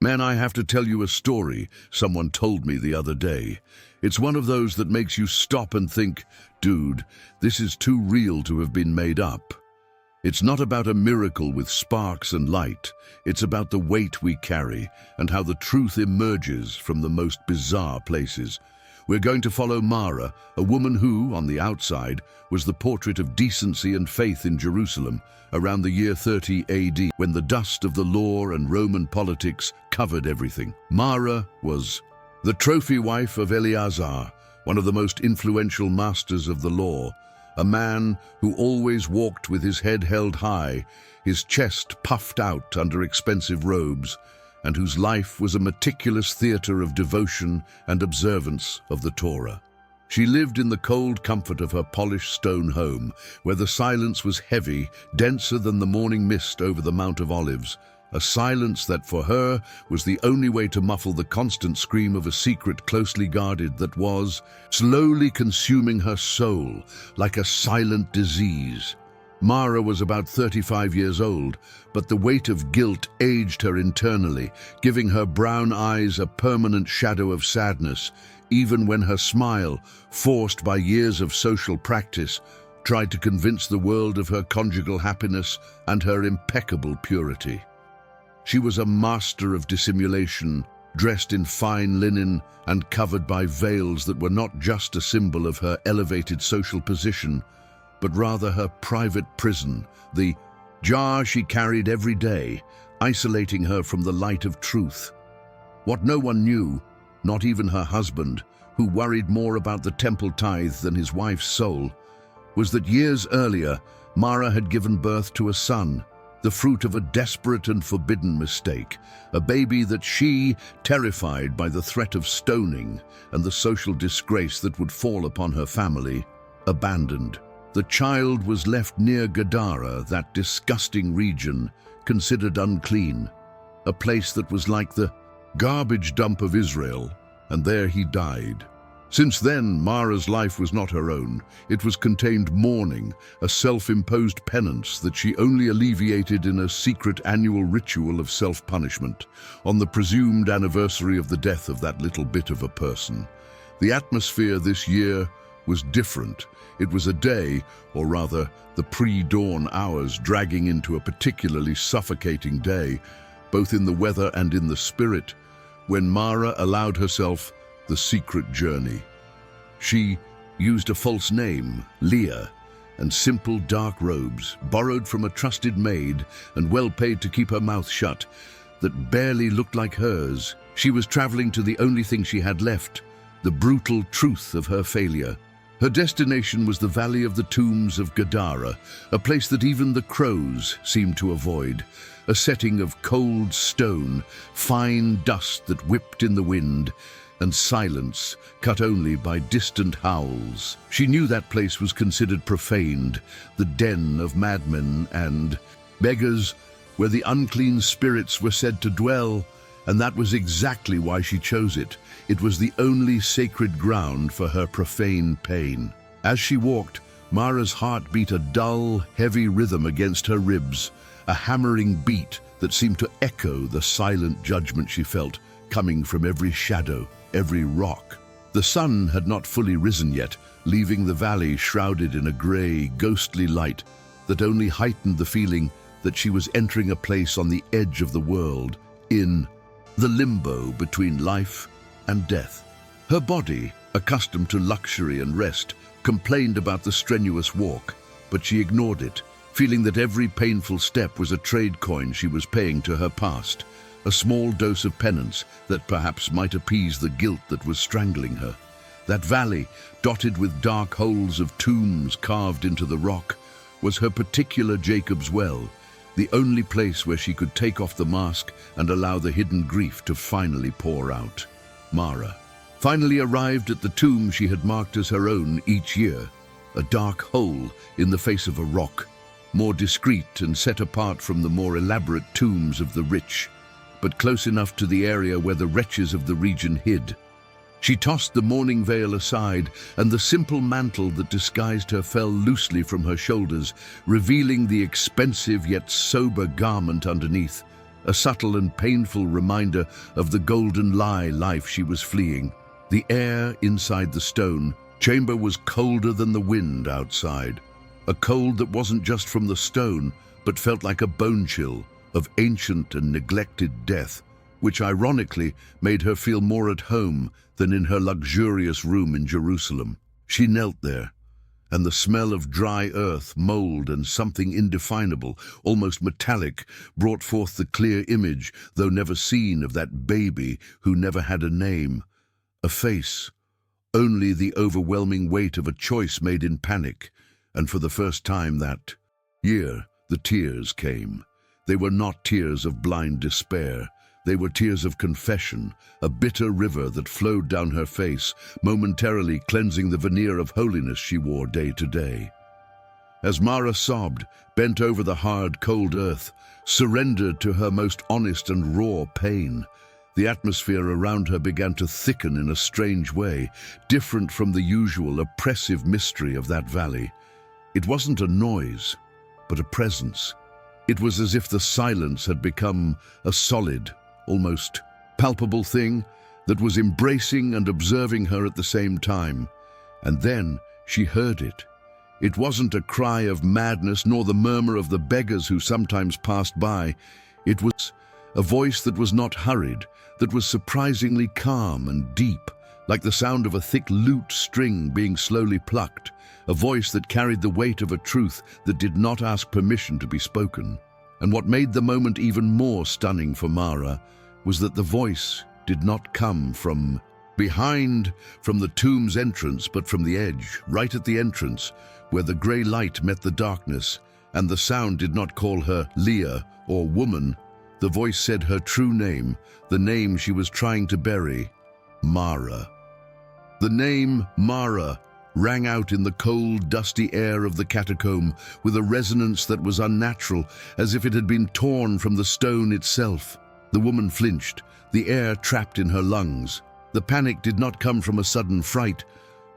Man, I have to tell you a story someone told me the other day. It's one of those that makes you stop and think, dude, this is too real to have been made up. It's not about a miracle with sparks and light. It's about the weight we carry and how the truth emerges from the most bizarre places. We're going to follow Mara, a woman who, on the outside, was the portrait of decency and faith in Jerusalem around the year 30 AD, when the dust of the law and Roman politics covered everything. Mara was the trophy wife of Eleazar, one of the most influential masters of the law, a man who always walked with his head held high, his chest puffed out under expensive robes, and whose life was a meticulous theater of devotion and observance of the Torah. She lived in the cold comfort of her polished stone home, where the silence was heavy, denser than the morning mist over the Mount of Olives, a silence that for her was the only way to muffle the constant scream of a secret closely guarded that was slowly consuming her soul like a silent disease. Mara was about 35 years old, but the weight of guilt aged her internally, giving her brown eyes a permanent shadow of sadness, even when her smile, forced by years of social practice, tried to convince the world of her conjugal happiness and her impeccable purity. She was a master of dissimulation, dressed in fine linen and covered by veils that were not just a symbol of her elevated social position, but rather her private prison, the jar she carried every day, isolating her from the light of truth. What no one knew, not even her husband, who worried more about the temple tithe than his wife's soul, was that years earlier, Mara had given birth to a son, the fruit of a desperate and forbidden mistake, a baby that she, terrified by the threat of stoning and the social disgrace that would fall upon her family, abandoned. The child was left near Gadara, that disgusting region considered unclean, a place that was like the garbage dump of Israel, and there he died. Since then, Mara's life was not her own. It was contained mourning, a self-imposed penance that she only alleviated in a secret annual ritual of self-punishment, on the presumed anniversary of the death of that little bit of a person. The atmosphere this year was different. It was a day, or rather, the pre-dawn hours dragging into a particularly suffocating day, both in the weather and in the spirit, when Mara allowed herself the secret journey. She used a false name, Leah, and simple dark robes, borrowed from a trusted maid and well paid to keep her mouth shut, that barely looked like hers. She was traveling to the only thing she had left, the brutal truth of her failure. Her destination was the Valley of the Tombs of Gadara, a place that even the crows seemed to avoid, a setting of cold stone, fine dust that whipped in the wind, and silence cut only by distant howls. She knew that place was considered profaned, the den of madmen and beggars, where the unclean spirits were said to dwell, and that was exactly why she chose it. It was the only sacred ground for her profane pain. As she walked, Mara's heart beat a dull, heavy rhythm against her ribs, a hammering beat that seemed to echo the silent judgment she felt coming from every shadow, every rock. The sun had not fully risen yet, leaving the valley shrouded in a grey, ghostly light that only heightened the feeling that she was entering a place on the edge of the world, in the limbo between life and death. Her body, accustomed to luxury and rest, complained about the strenuous walk, but she ignored it, feeling that every painful step was a trade coin she was paying to her past, a small dose of penance that perhaps might appease the guilt that was strangling her. That valley, dotted with dark holes of tombs carved into the rock, was her particular Jacob's well, the only place where she could take off the mask and allow the hidden grief to finally pour out. Mara finally arrived at the tomb she had marked as her own each year, a dark hole in the face of a rock, more discreet and set apart from the more elaborate tombs of the rich, but close enough to the area where the wretches of the region hid. She tossed the mourning veil aside, and the simple mantle that disguised her fell loosely from her shoulders, revealing the expensive yet sober garment underneath, a subtle and painful reminder of the golden life she was fleeing. The air inside the stone chamber was colder than the wind outside, a cold that wasn't just from the stone, but felt like a bone chill of ancient and neglected death, which ironically made her feel more at home than in her luxurious room in Jerusalem. She knelt there, and the smell of dry earth, mold, and something indefinable, almost metallic, brought forth the clear image, though never seen, of that baby who never had a name, a face, only the overwhelming weight of a choice made in panic. And for the first time that year, the tears came. They were not tears of blind despair. They were tears of confession, a bitter river that flowed down her face, momentarily cleansing the veneer of holiness she wore day to day. As Mara sobbed, bent over the hard, cold earth, surrendered to her most honest and raw pain, the atmosphere around her began to thicken in a strange way, different from the usual oppressive mystery of that valley. It wasn't a noise, but a presence. It was as if the silence had become a solid, almost palpable thing that was embracing and observing her at the same time. And then she heard it. It wasn't a cry of madness nor the murmur of the beggars who sometimes passed by. It was a voice that was not hurried, that was surprisingly calm and deep, like the sound of a thick lute string being slowly plucked, a voice that carried the weight of a truth that did not ask permission to be spoken. And what made the moment even more stunning for Mara was that the voice did not come from behind, from the tomb's entrance, but from the edge, right at the entrance, where the grey light met the darkness, and the sound did not call her Leah or woman. The voice said her true name, the name she was trying to bury, Mara. The name Mara rang out in the cold, dusty air of the catacomb with a resonance that was unnatural, as if it had been torn from the stone itself. The woman flinched, the air trapped in her lungs. The panic did not come from a sudden fright,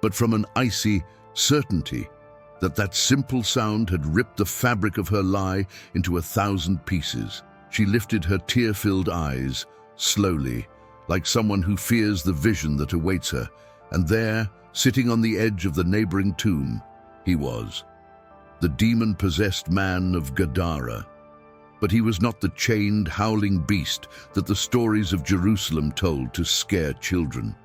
but from an icy certainty that simple sound had ripped the fabric of her lie into 1,000 pieces. She lifted her tear-filled eyes, slowly, like someone who fears the vision that awaits her, and there, sitting on the edge of the neighboring tomb, he was, the demon-possessed man of Gadara. But he was not the chained, howling beast that the stories of Jerusalem told to scare children.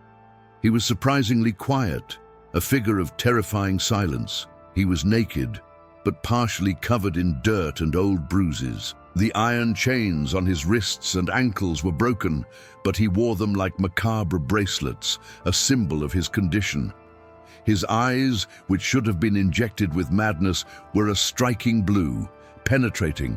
He was surprisingly quiet, a figure of terrifying silence. He was naked, but partially covered in dirt and old bruises. The iron chains on his wrists and ankles were broken, but he wore them like macabre bracelets, a symbol of his condition. His eyes, which should have been injected with madness, were a striking blue, penetrating,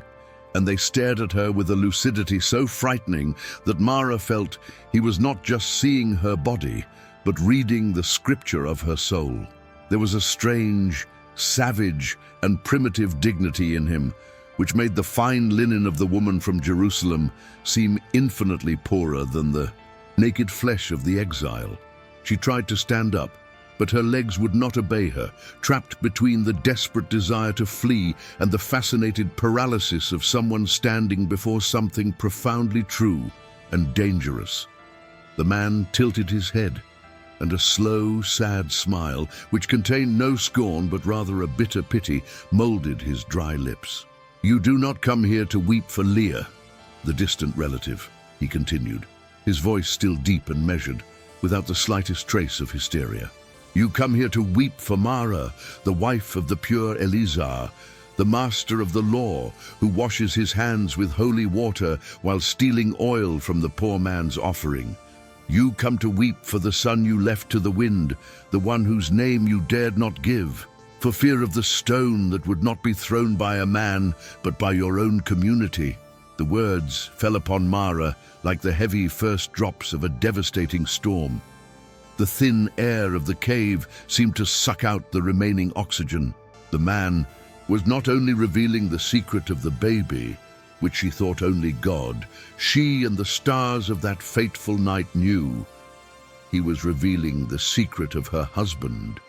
and they stared at her with a lucidity so frightening that Mara felt he was not just seeing her body, but reading the scripture of her soul. There was a strange, savage, and primitive dignity in him, which made the fine linen of the woman from Jerusalem seem infinitely poorer than the naked flesh of the exile. She tried to stand up, but her legs would not obey her, trapped between the desperate desire to flee and the fascinated paralysis of someone standing before something profoundly true and dangerous. The man tilted his head, and a slow, sad smile, which contained no scorn but rather a bitter pity, molded his dry lips. "You do not come here to weep for Leah, the distant relative," he continued, his voice still deep and measured, without the slightest trace of hysteria. "You come here to weep for Mara, the wife of the pure Eleazar, the master of the law, who washes his hands with holy water while stealing oil from the poor man's offering. You come to weep for the son you left to the wind, the one whose name you dared not give, for fear of the stone that would not be thrown by a man, but by your own community." The words fell upon Mara like the heavy first drops of a devastating storm. The thin air of the cave seemed to suck out the remaining oxygen. The man was not only revealing the secret of the baby, which she thought only God, she and the stars of that fateful night knew. He was revealing the secret of her husband,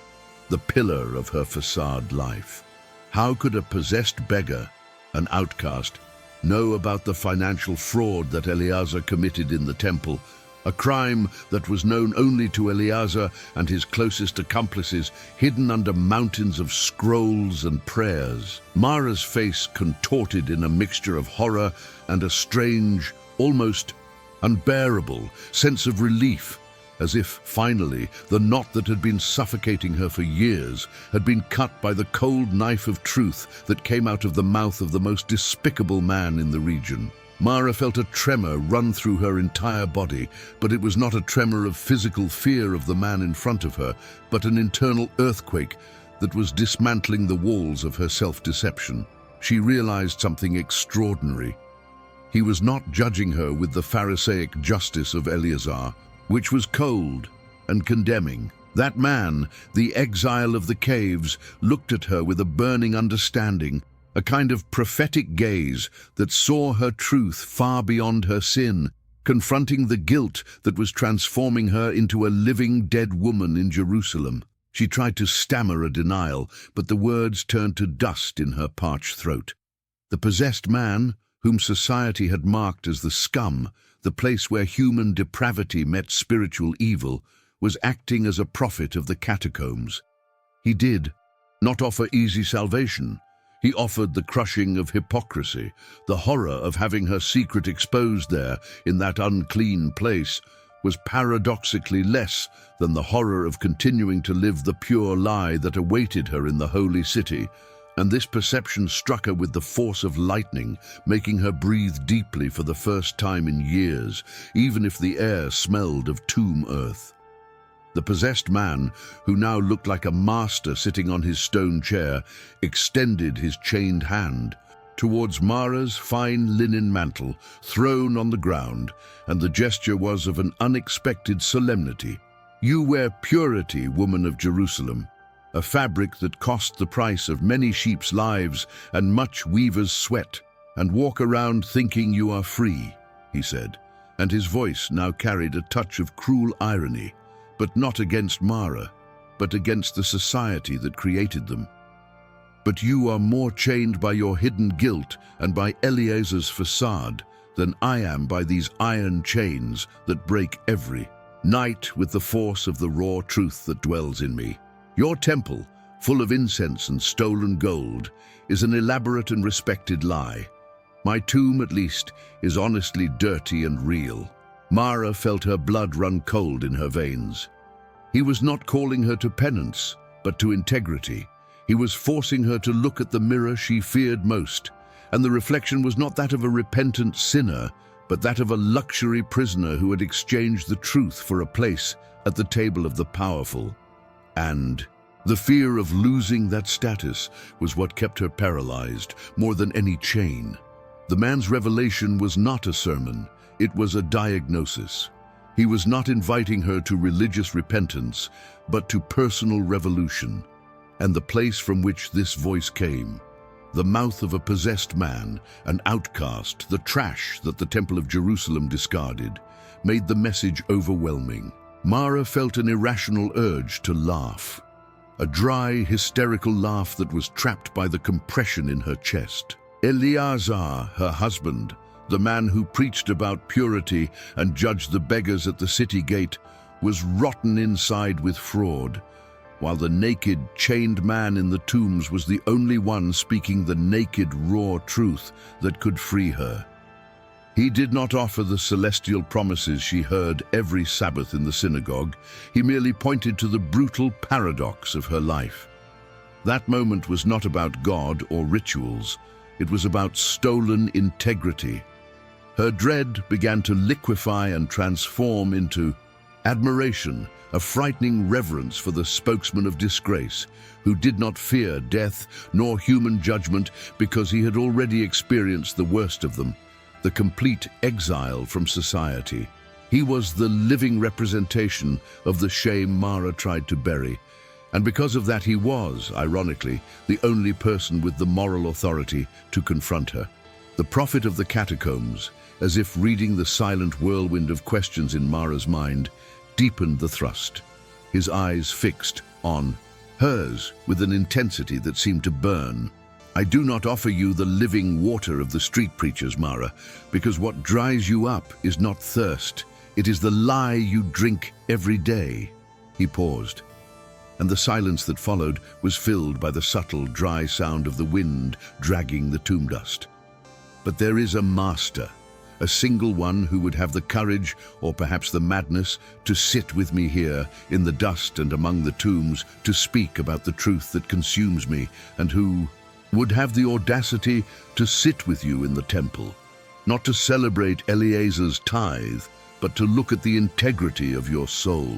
the pillar of her facade life. How could a possessed beggar, an outcast, know about the financial fraud that Eleazar committed in the temple, a crime that was known only to Eleazar and his closest accomplices, hidden under mountains of scrolls and prayers. Mara's face contorted in a mixture of horror and a strange, almost unbearable sense of relief, as if, finally, the knot that had been suffocating her for years had been cut by the cold knife of truth that came out of the mouth of the most despicable man in the region. Mara felt a tremor run through her entire body, but it was not a tremor of physical fear of the man in front of her, but an internal earthquake that was dismantling the walls of her self-deception. She realized something extraordinary. He was not judging her with the Pharisaic justice of Eleazar, which was cold and condemning. That man, the exile of the caves, looked at her with a burning understanding, a kind of prophetic gaze that saw her truth far beyond her sin, confronting the guilt that was transforming her into a living dead woman in Jerusalem. She tried to stammer a denial, but the words turned to dust in her parched throat. The possessed man, whom society had marked as the scum, the place where human depravity met spiritual evil, was acting as a prophet of the catacombs. He did not offer easy salvation. He offered the crushing of hypocrisy. The horror of having her secret exposed there, in that unclean place, was paradoxically less than the horror of continuing to live the pure lie that awaited her in the holy city. And this perception struck her with the force of lightning, making her breathe deeply for the first time in years, even if the air smelled of tomb earth. The possessed man, who now looked like a master sitting on his stone chair, extended his chained hand towards Mara's fine linen mantle thrown on the ground, and the gesture was of an unexpected solemnity. "You wear purity, woman of Jerusalem, a fabric that cost the price of many sheep's lives and much weaver's sweat, and walk around thinking you are free," he said, and his voice now carried a touch of cruel irony, but not against Mara, but against the society that created them. "But you are more chained by your hidden guilt and by Eleazar's facade than I am by these iron chains that break every night with the force of the raw truth that dwells in me. Your temple, full of incense and stolen gold, is an elaborate and respected lie. My tomb, at least, is honestly dirty and real." Mara felt her blood run cold in her veins. He was not calling her to penance, but to integrity. He was forcing her to look at the mirror she feared most, and the reflection was not that of a repentant sinner, but that of a luxury prisoner who had exchanged the truth for a place at the table of the powerful. And the fear of losing that status was what kept her paralyzed more than any chain. The man's revelation was not a sermon, it was a diagnosis. He was not inviting her to religious repentance, but to personal revolution. And the place from which this voice came, the mouth of a possessed man, an outcast, the trash that the Temple of Jerusalem discarded, made the message overwhelming. Mara felt an irrational urge to laugh, a dry, hysterical laugh that was trapped by the compression in her chest. Eleazar, her husband, the man who preached about purity and judged the beggars at the city gate, was rotten inside with fraud, while the naked, chained man in the tombs was the only one speaking the naked, raw truth that could free her. He did not offer the celestial promises she heard every Sabbath in the synagogue. He merely pointed to the brutal paradox of her life. That moment was not about God or rituals. It was about stolen integrity. Her dread began to liquefy and transform into admiration, a frightening reverence for the spokesman of disgrace, who did not fear death nor human judgment because he had already experienced the worst of them, the complete exile from society. He was the living representation of the shame Mara tried to bury, and because of that he was, ironically, the only person with the moral authority to confront her. The prophet of the catacombs, as if reading the silent whirlwind of questions in Mara's mind, deepened the thrust, his eyes fixed on hers with an intensity that seemed to burn. I do not offer you the living water of the street preachers, Mara, because what dries you up is not thirst. It is the lie you drink every day." He paused, and the silence that followed was filled by the subtle, dry sound of the wind dragging the tomb dust. "But there is a master, a single one who would have the courage, or perhaps the madness, to sit with me here in the dust and among the tombs, to speak about the truth that consumes me, and who would have the audacity to sit with you in the temple, not to celebrate Eleazar's tithe, but to look at the integrity of your soul."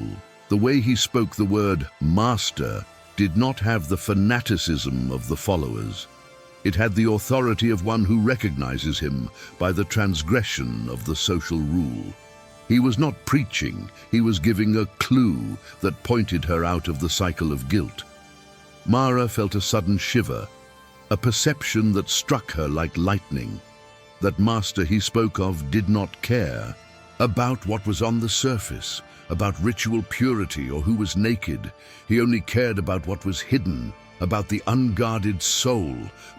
The way he spoke the word master did not have the fanaticism of the followers. It had the authority of one who recognizes him by the transgression of the social rule. He was not preaching, he was giving a clue that pointed her out of the cycle of guilt. Mara felt a sudden shiver, a perception that struck her like lightning. That master he spoke of did not care about what was on the surface, about ritual purity or who was naked. He only cared about what was hidden, about the unguarded soul,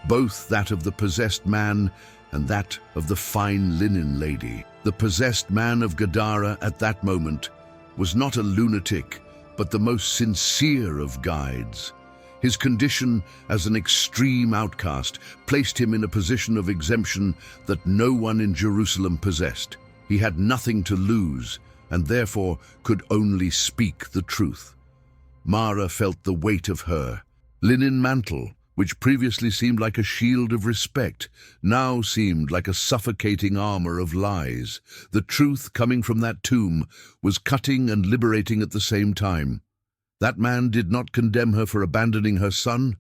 both that of the possessed man and that of the fine linen lady. The possessed man of Gadara at that moment was not a lunatic, but the most sincere of guides. His condition as an extreme outcast placed him in a position of exemption that no one in Jerusalem possessed. He had nothing to lose, and therefore could only speak the truth. Mara felt the weight of her linen mantle, which previously seemed like a shield of respect, now seemed like a suffocating armor of lies. The truth coming from that tomb was cutting and liberating at the same time. That man did not condemn her for abandoning her son.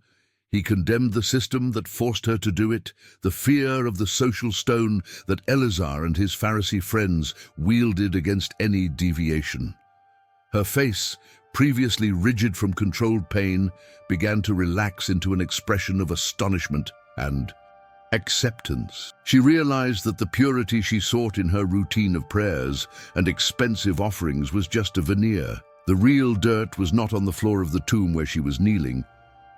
He condemned the system that forced her to do it, the fear of the social stone that Eleazar and his Pharisee friends wielded against any deviation. Her face, previously rigid from controlled pain, began to relax into an expression of astonishment and acceptance. She realized that the purity she sought in her routine of prayers and expensive offerings was just a veneer. The real dirt was not on the floor of the tomb where she was kneeling,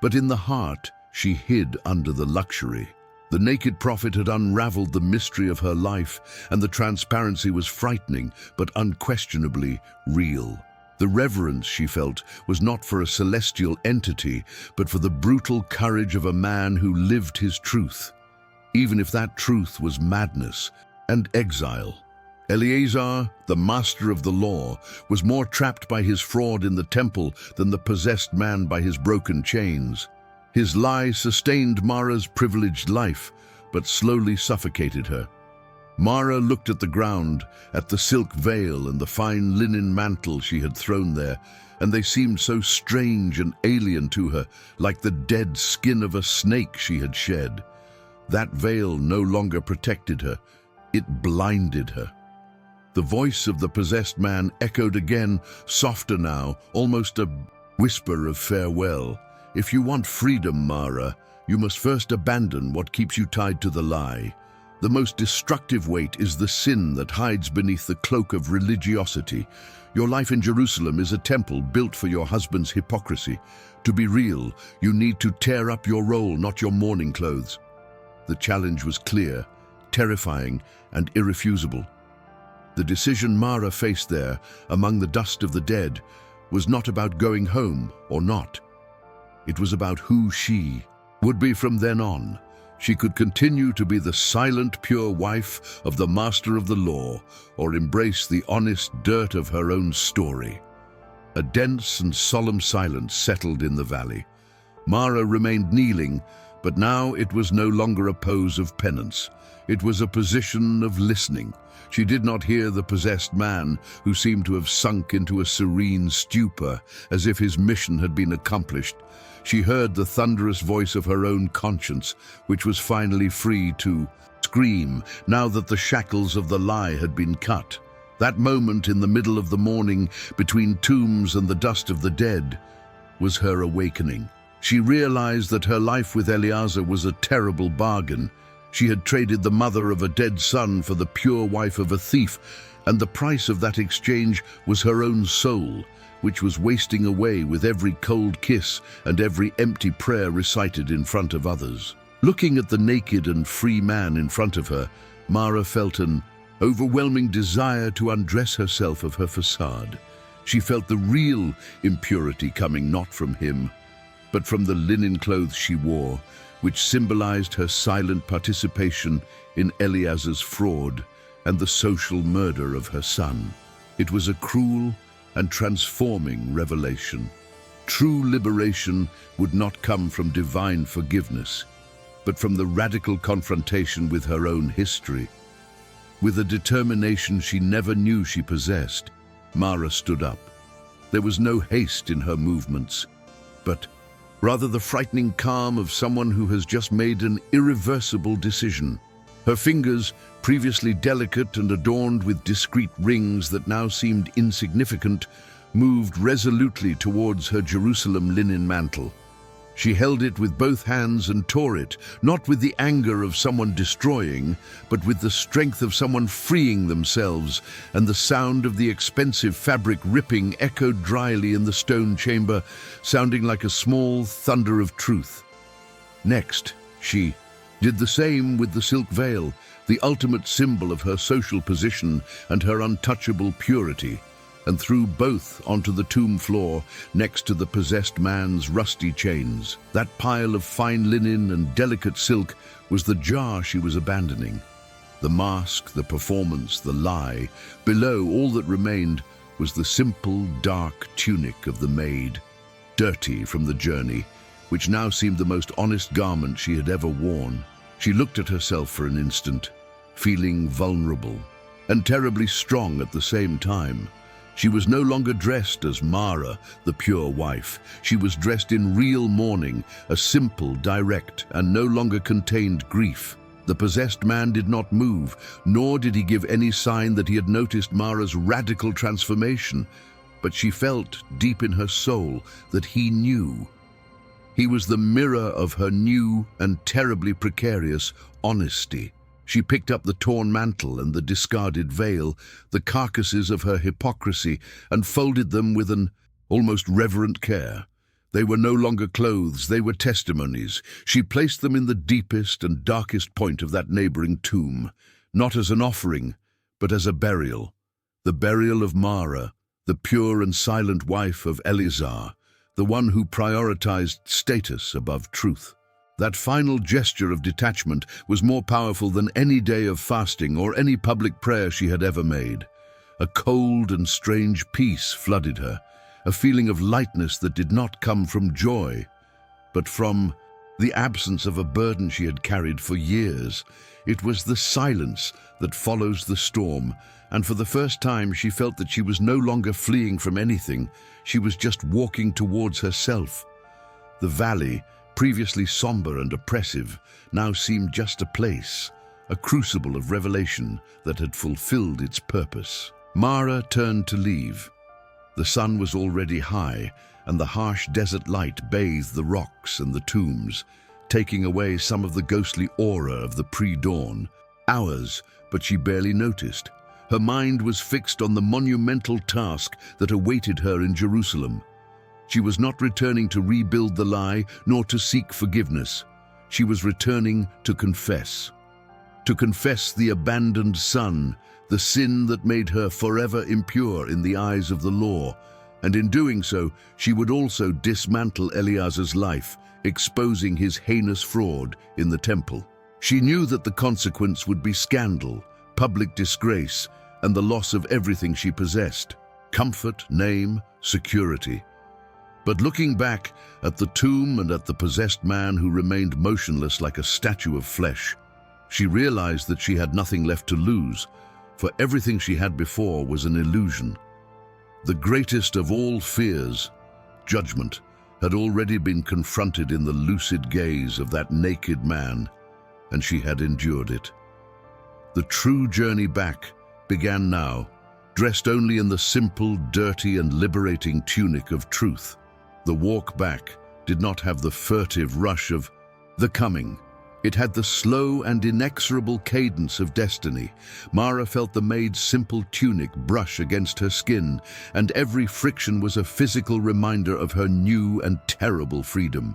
but in the heart she hid under the luxury. The naked prophet had unraveled the mystery of her life, and the transparency was frightening, but unquestionably real. The reverence she felt was not for a celestial entity, but for the brutal courage of a man who lived his truth, even if that truth was madness and exile. Eleazar, the master of the law, was more trapped by his fraud in the temple than the possessed man by his broken chains. His lie sustained Mara's privileged life, but slowly suffocated her. Mara looked at the ground, at the silk veil and the fine linen mantle she had thrown there, and they seemed so strange and alien to her, like the dead skin of a snake she had shed. That veil no longer protected her, it blinded her. The voice of the possessed man echoed again, softer now, almost a whisper of farewell. "If you want freedom, Mara, you must first abandon what keeps you tied to the lie. The most destructive weight is the sin that hides beneath the cloak of religiosity. Your life in Jerusalem is a temple built for your husband's hypocrisy. To be real, you need to tear up your role, not your mourning clothes." The challenge was clear, terrifying, and irrefusable. The decision Mara faced there, among the dust of the dead, was not about going home or not. It was about who she would be from then on. She could continue to be the silent, pure wife of the master of the law, or embrace the honest dirt of her own story. A dense and solemn silence settled in the valley. Mara remained kneeling, but now it was no longer a pose of penance. It was a position of listening. She did not hear the possessed man, who seemed to have sunk into a serene stupor, as if his mission had been accomplished. She heard the thunderous voice of her own conscience, which was finally free to scream, now that the shackles of the lie had been cut. That moment in the middle of the morning, between tombs and the dust of the dead, was her awakening. She realized that her life with Eleazar was a terrible bargain. She had traded the mother of a dead son for the pure wife of a thief, and the price of that exchange was her own soul, which was wasting away with every cold kiss and every empty prayer recited in front of others. Looking at the naked and free man in front of her, Mara felt an overwhelming desire to undress herself of her facade. She felt the real impurity coming not from him, but from the linen clothes she wore, which symbolized her silent participation in Eleazar's fraud and the social murder of her son. It was a cruel and transforming revelation. True liberation would not come from divine forgiveness, but from the radical confrontation with her own history. With a determination she never knew she possessed, Mara stood up. There was no haste in her movements, but rather the frightening calm of someone who has just made an irreversible decision. Her fingers, previously delicate and adorned with discreet rings that now seemed insignificant, moved resolutely towards her Jerusalem linen mantle. She held it with both hands and tore it, not with the anger of someone destroying, but with the strength of someone freeing themselves, and the sound of the expensive fabric ripping echoed dryly in the stone chamber, sounding like a small thunder of truth. Next, she did the same with the silk veil, the ultimate symbol of her social position and her untouchable purity, and threw both onto the tomb floor next to the possessed man's rusty chains. That pile of fine linen and delicate silk was the jar she was abandoning. The mask, the performance, the lie. Below, all that remained was the simple, dark tunic of the maid, dirty from the journey, which now seemed the most honest garment she had ever worn. She looked at herself for an instant, feeling vulnerable and terribly strong at the same time. She was no longer dressed as Mara, the pure wife. She was dressed in real mourning, a simple, direct, and no longer contained grief. The possessed man did not move, nor did he give any sign that he had noticed Mara's radical transformation, but she felt deep in her soul that he knew. He was the mirror of her new and terribly precarious honesty. She picked up the torn mantle and the discarded veil, the carcasses of her hypocrisy, and folded them with an almost reverent care. They were no longer clothes, they were testimonies. She placed them in the deepest and darkest point of that neighboring tomb, not as an offering, but as a burial. The burial of Mara, the pure and silent wife of Eleazar, the one who prioritized status above truth. That final gesture of detachment was more powerful than any day of fasting or any public prayer she had ever made. A cold and strange peace flooded her, a feeling of lightness that did not come from joy, but from the absence of a burden she had carried for years. It was the silence that follows the storm, and for the first time she felt that she was no longer fleeing from anything. She was just walking towards herself. The valley, previously somber and oppressive, now seemed just a place, a crucible of revelation that had fulfilled its purpose. Mara turned to leave. The sun was already high, and the harsh desert light bathed the rocks and the tombs, taking away some of the ghostly aura of the pre-dawn. Hours, but she barely noticed. Her mind was fixed on the monumental task that awaited her in Jerusalem. She was not returning to rebuild the lie, nor to seek forgiveness. She was returning to confess. To confess the abandoned son, the sin that made her forever impure in the eyes of the law. And in doing so, she would also dismantle Eleazar's life, exposing his heinous fraud in the temple. She knew that the consequence would be scandal, public disgrace, and the loss of everything she possessed: comfort, name, security. But looking back at the tomb and at the possessed man who remained motionless like a statue of flesh, she realized that she had nothing left to lose, for everything she had before was an illusion. The greatest of all fears, judgment, had already been confronted in the lucid gaze of that naked man, and she had endured it. The true journey back began now, dressed only in the simple, dirty, and liberating tunic of truth. The walk back did not have the furtive rush of the coming, It had the slow and inexorable cadence of destiny. Mara felt the maid's simple tunic brush against her skin, and every friction was a physical reminder of her new and terrible freedom.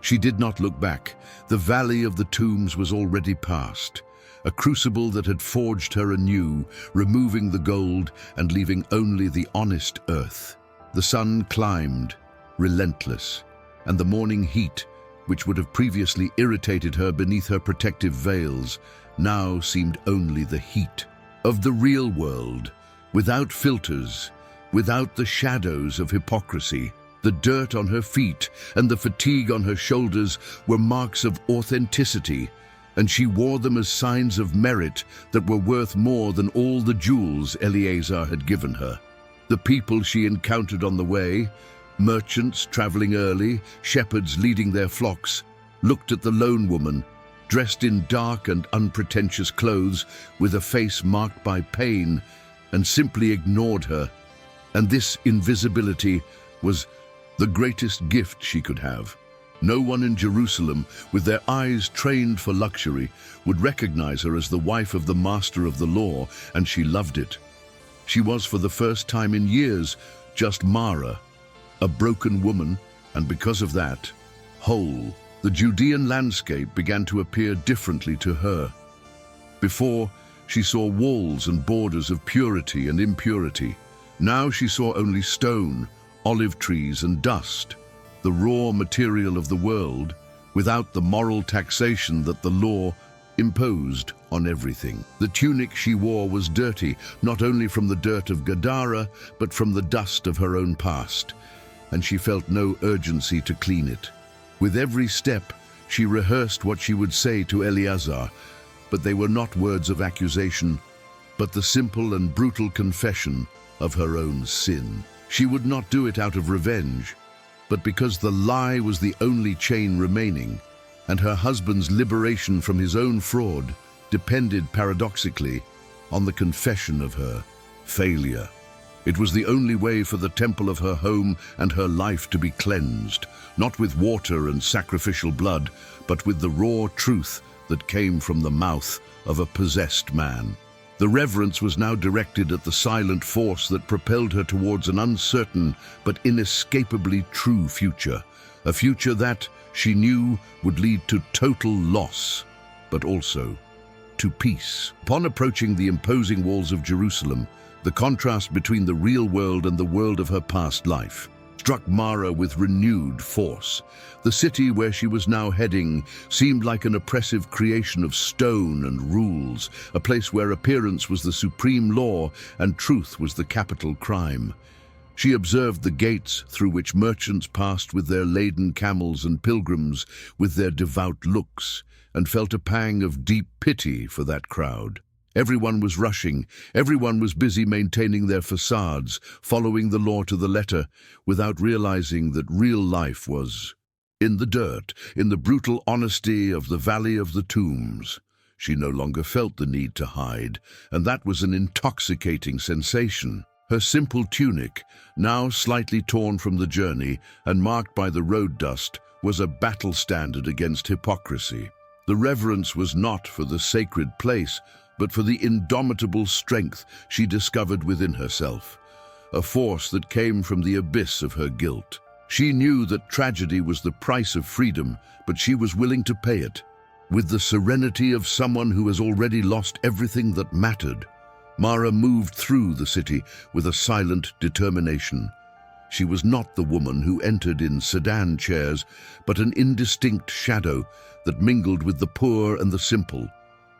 She did not look back. The valley of the tombs was already past. A crucible that had forged her anew, removing the gold and leaving only the honest earth. The sun climbed, relentless, and the morning heat, which would have previously irritated her beneath her protective veils, now seemed only the heat of the real world, without filters, without the shadows of hypocrisy. The dirt on her feet and the fatigue on her shoulders were marks of authenticity, and she wore them as signs of merit that were worth more than all the jewels Eleazar had given her. The people she encountered on the way, merchants traveling early, shepherds leading their flocks, looked at the lone woman, dressed in dark and unpretentious clothes, with a face marked by pain, and simply ignored her. And this invisibility was the greatest gift she could have. No one in Jerusalem, with their eyes trained for luxury, would recognize her as the wife of the master of the law, and she loved it. She was, for the first time in years, just Mara, a broken woman, and because of that, whole. The Judean landscape began to appear differently to her. Before, she saw walls and borders of purity and impurity. Now she saw only stone, olive trees and dust, the raw material of the world, without the moral taxation that the law imposed on everything. The tunic she wore was dirty, not only from the dirt of Gadara, but from the dust of her own past, and she felt no urgency to clean it. With every step, she rehearsed what she would say to Eleazar, but they were not words of accusation, but the simple and brutal confession of her own sin. She would not do it out of revenge, but because the lie was the only chain remaining, and her husband's liberation from his own fraud depended paradoxically on the confession of her failure. It was the only way for the temple of her home and her life to be cleansed, not with water and sacrificial blood, but with the raw truth that came from the mouth of a possessed man. The reverence was now directed at the silent force that propelled her towards an uncertain but inescapably true future, a future that, she knew, would lead to total loss, but also to peace. Upon approaching the imposing walls of Jerusalem, the contrast between the real world and the world of her past life struck Mara with renewed force. The city where she was now heading seemed like an oppressive creation of stone and rules, a place where appearance was the supreme law and truth was the capital crime. She observed the gates through which merchants passed with their laden camels and pilgrims with their devout looks, and felt a pang of deep pity for that crowd. Everyone was rushing, everyone was busy maintaining their facades, following the law to the letter, without realizing that real life was in the dirt, in the brutal honesty of the Valley of the Tombs. She no longer felt the need to hide, and that was an intoxicating sensation. Her simple tunic, now slightly torn from the journey and marked by the road dust, was a battle standard against hypocrisy. The reverence was not for the sacred place, but for the indomitable strength she discovered within herself, a force that came from the abyss of her guilt. She knew that tragedy was the price of freedom, but she was willing to pay it. With the serenity of someone who has already lost everything that mattered, Mara moved through the city with a silent determination. She was not the woman who entered in sedan chairs, but an indistinct shadow that mingled with the poor and the simple,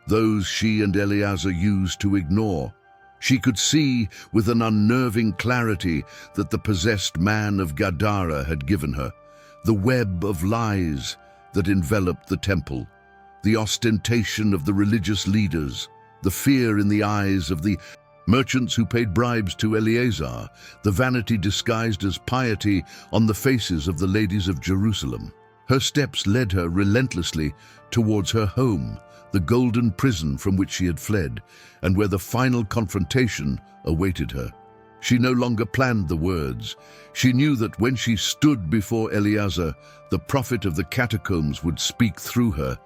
those she and Eleazar used to ignore. She could see with an unnerving clarity that the possessed man of Gadara had given her, the web of lies that enveloped the temple, the ostentation of the religious leaders, the fear in the eyes of the merchants who paid bribes to Eleazar, the vanity disguised as piety on the faces of the ladies of Jerusalem. Her steps led her relentlessly towards her home, the golden prison from which she had fled, and where the final confrontation awaited her. She no longer planned the words. She knew that when she stood before Eleazar, the prophet of the Catacombs would speak through her,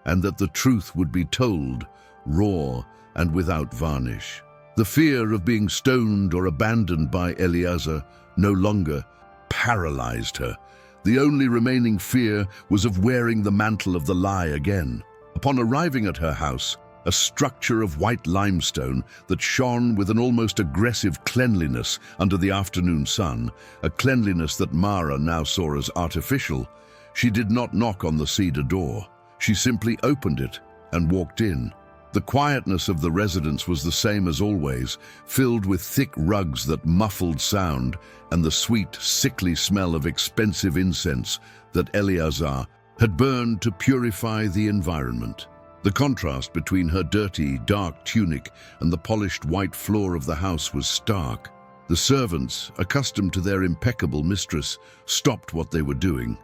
and that the truth would be told, raw and without varnish. The fear of being stoned or abandoned by Eleazar no longer paralyzed her. The only remaining fear was of wearing the mantle of the lie again. Upon arriving at her house, a structure of white limestone that shone with an almost aggressive cleanliness under the afternoon sun, a cleanliness that Mara now saw as artificial, she did not knock on the cedar door. She simply opened it and walked in. The quietness of the residence was the same as always, filled with thick rugs that muffled sound and the sweet, sickly smell of expensive incense that Eleazar had burned to purify the environment. The contrast between her dirty, dark tunic and the polished white floor of the house was stark. The servants, accustomed to their impeccable mistress, stopped what they were doing,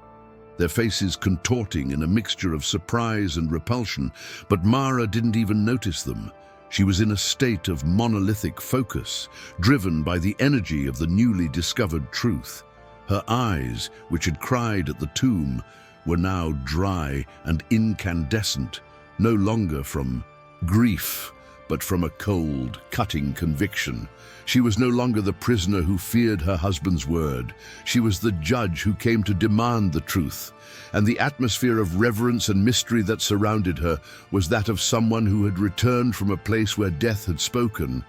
their faces contorting in a mixture of surprise and repulsion, but Mara didn't even notice them. She was in a state of monolithic focus, driven by the energy of the newly discovered truth. Her eyes, which had cried at the tomb, were now dry and incandescent, no longer from grief, but from a cold, cutting conviction. She was no longer the prisoner who feared her husband's word. She was the judge who came to demand the truth, and the atmosphere of reverence and mystery that surrounded her was that of someone who had returned from a place where death had spoken,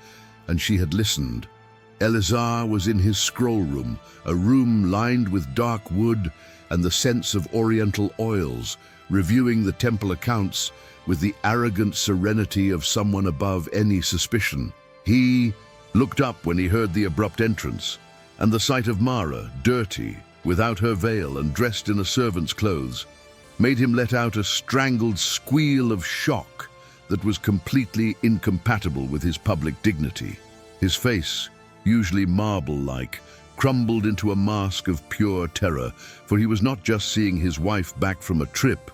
and she had listened. Eleazar was in his scroll room, a room lined with dark wood and the scents of oriental oils, reviewing the temple accounts with the arrogant serenity of someone above any suspicion. He looked up when he heard the abrupt entrance, and the sight of Mara, dirty, without her veil and dressed in a servant's clothes, made him let out a strangled squeal of shock that was completely incompatible with his public dignity. His face, usually marble-like, crumbled into a mask of pure terror, for he was not just seeing his wife back from a trip,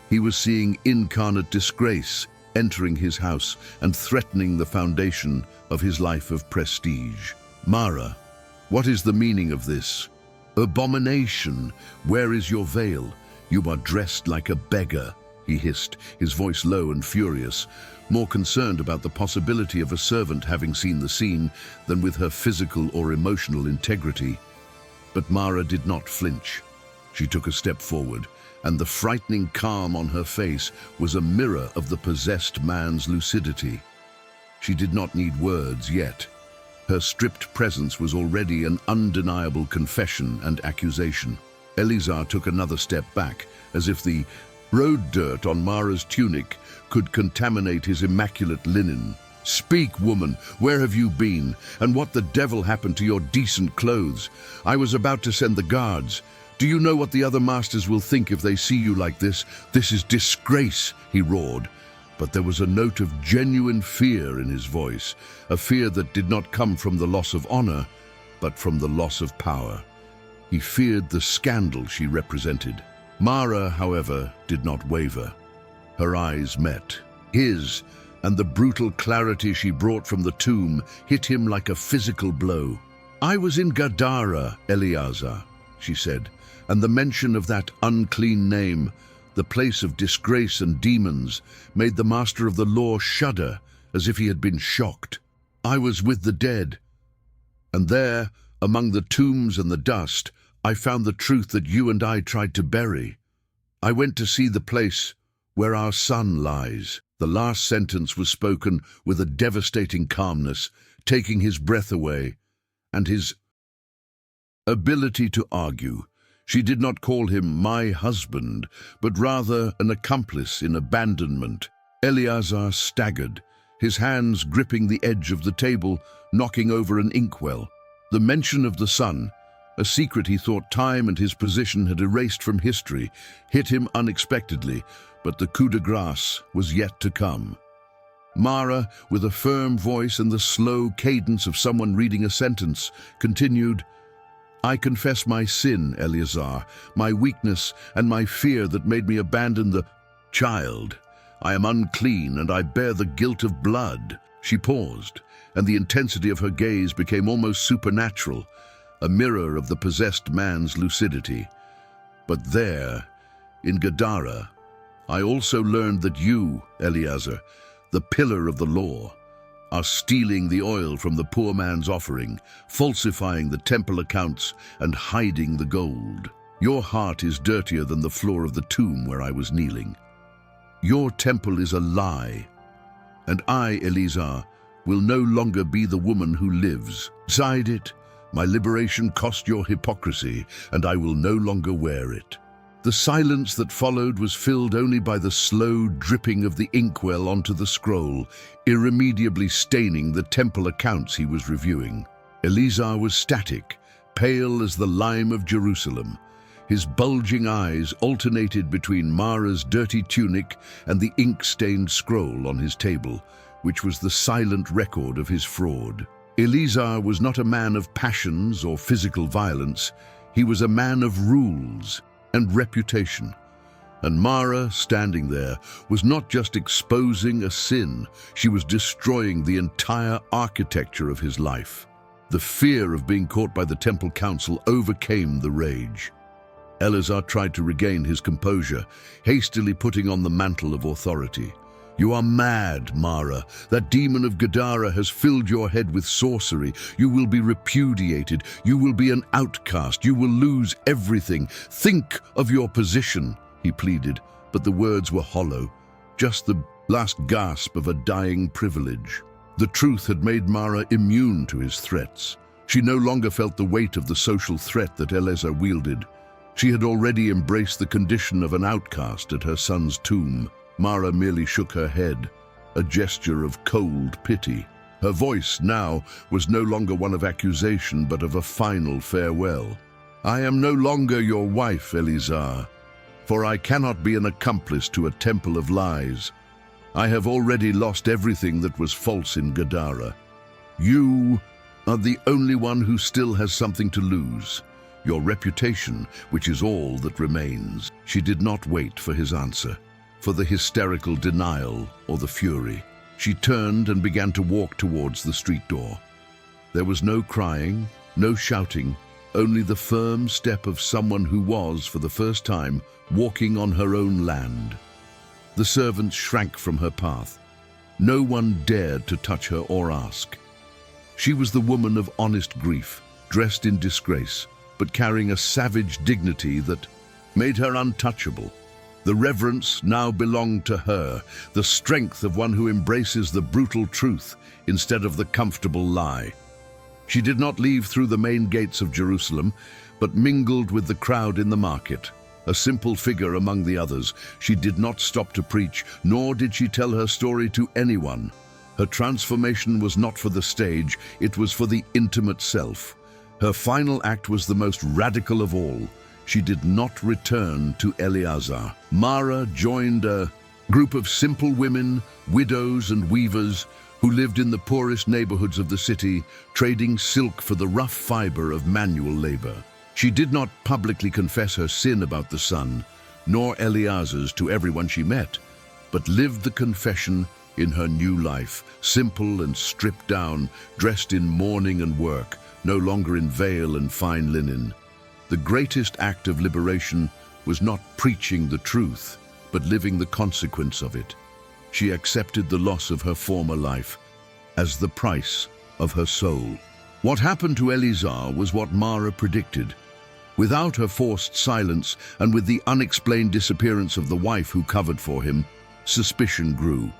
he was seeing incarnate disgrace entering his house and threatening the foundation of his life of prestige. Mara, what is the meaning of this? Abomination, where is your veil? You are dressed like a beggar, he hissed, his voice low and furious, more concerned about the possibility of a servant having seen the scene than with her physical or emotional integrity. But Mara did not flinch. She took a step forward, and the frightening calm on her face was a mirror of the possessed man's lucidity. She did not need words yet. Her stripped presence was already an undeniable confession and accusation. Eleazar took another step back, as if the road dirt on Mara's tunic could contaminate his immaculate linen. "Speak, woman, where have you been? And what the devil happened to your decent clothes? I was about to send the guards. Do you know what the other masters will think if they see you like this? This is disgrace," he roared. But there was a note of genuine fear in his voice, a fear that did not come from the loss of honor, but from the loss of power. He feared the scandal she represented. Mara, however, did not waver. Her eyes met his, and the brutal clarity she brought from the tomb hit him like a physical blow. "I was in Gadara, Eleazar," she said, and the mention of that unclean name, the place of disgrace and demons, made the master of the law shudder as if he had been shocked. "I was with the dead, and there, among the tombs and the dust, I found the truth that you and I tried to bury. I went to see the place where our son lies." The last sentence was spoken with a devastating calmness, taking his breath away, and his ability to argue. She did not call him my husband, but rather an accomplice in abandonment. Eleazar staggered, his hands gripping the edge of the table, knocking over an inkwell. The mention of the son, a secret he thought time and his position had erased from history, hit him unexpectedly, but the coup de grace was yet to come. Mara, with a firm voice and the slow cadence of someone reading a sentence, continued, "I confess my sin, Eleazar, my weakness and my fear that made me abandon the child. I am unclean and I bear the guilt of blood." She paused, and the intensity of her gaze became almost supernatural, a mirror of the possessed man's lucidity. But there, in Gadara, I also learned that you, Eleazar, the pillar of the law, are stealing the oil from the poor man's offering, falsifying the temple accounts, and hiding the gold. Your heart is dirtier than the floor of the tomb where I was kneeling. Your temple is a lie, and I, Eleazar, will no longer be the woman who lives. Beside it, my liberation cost your hypocrisy, and I will no longer wear it. The silence that followed was filled only by the slow dripping of the inkwell onto the scroll, irremediably staining the temple accounts he was reviewing. Eleazar was static, pale as the lime of Jerusalem. His bulging eyes alternated between Mara's dirty tunic and the ink-stained scroll on his table, which was the silent record of his fraud. Eleazar was not a man of passions or physical violence. He was a man of rules and reputation. And Mara, standing there, was not just exposing a sin, she was destroying the entire architecture of his life. The fear of being caught by the temple council overcame the rage. Eleazar tried to regain his composure, hastily putting on the mantle of authority. You are mad, Mara. That demon of Gadara has filled your head with sorcery. You will be repudiated. You will be an outcast. You will lose everything. Think of your position, he pleaded, but the words were hollow, just the last gasp of a dying privilege. The truth had made Mara immune to his threats. She no longer felt the weight of the social threat that Eleazar wielded. She had already embraced the condition of an outcast at her son's tomb. Mara merely shook her head, a gesture of cold pity. Her voice now was no longer one of accusation, but of a final farewell. I am no longer your wife, Eleazar, for I cannot be an accomplice to a temple of lies. I have already lost everything that was false in Gadara. You are the only one who still has something to lose. Your reputation, which is all that remains. She did not wait for his answer, for the hysterical denial or the fury. She turned and began to walk towards the street door. There was no crying, no shouting, only the firm step of someone who was, for the first time, walking on her own land. The servants shrank from her path. No one dared to touch her or ask. She was the woman of honest grief, dressed in disgrace, but carrying a savage dignity that made her untouchable. The reverence now belonged to her, the strength of one who embraces the brutal truth instead of the comfortable lie. She did not leave through the main gates of Jerusalem, but mingled with the crowd in the market. A simple figure among the others, she did not stop to preach, nor did she tell her story to anyone. Her transformation was not for the stage, it was for the intimate self. Her final act was the most radical of all. She did not return to Eleazar. Mara joined a group of simple women, widows and weavers, who lived in the poorest neighborhoods of the city, trading silk for the rough fiber of manual labor. She did not publicly confess her sin about the son, nor Eleazar's to everyone she met, but lived the confession in her new life, simple and stripped down, dressed in mourning and work, no longer in veil and fine linen. The greatest act of liberation was not preaching the truth, but living the consequence of it. She accepted the loss of her former life as the price of her soul. What happened to Eleazar was what Mara predicted. Without her forced silence and with the unexplained disappearance of the wife who covered for him, suspicion grew.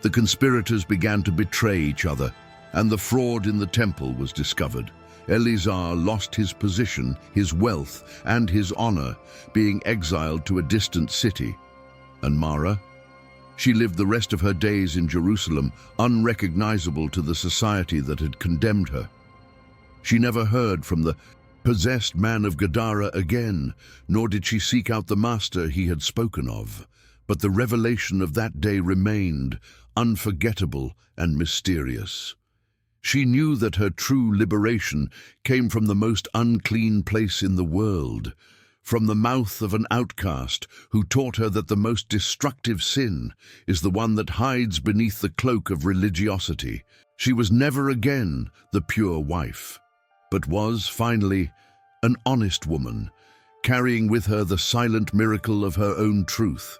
The conspirators began to betray each other, and the fraud in the temple was discovered. Eleazar lost his position, his wealth, and his honor, being exiled to a distant city. And Mara? She lived the rest of her days in Jerusalem, unrecognizable to the society that had condemned her. She never heard from the possessed man of Gadara again, nor did she seek out the master he had spoken of. But the revelation of that day remained unforgettable and mysterious. She knew that her true liberation came from the most unclean place in the world, from the mouth of an outcast who taught her that the most destructive sin is the one that hides beneath the cloak of religiosity. She was never again the pure wife, but was, finally, an honest woman, carrying with her the silent miracle of her own truth.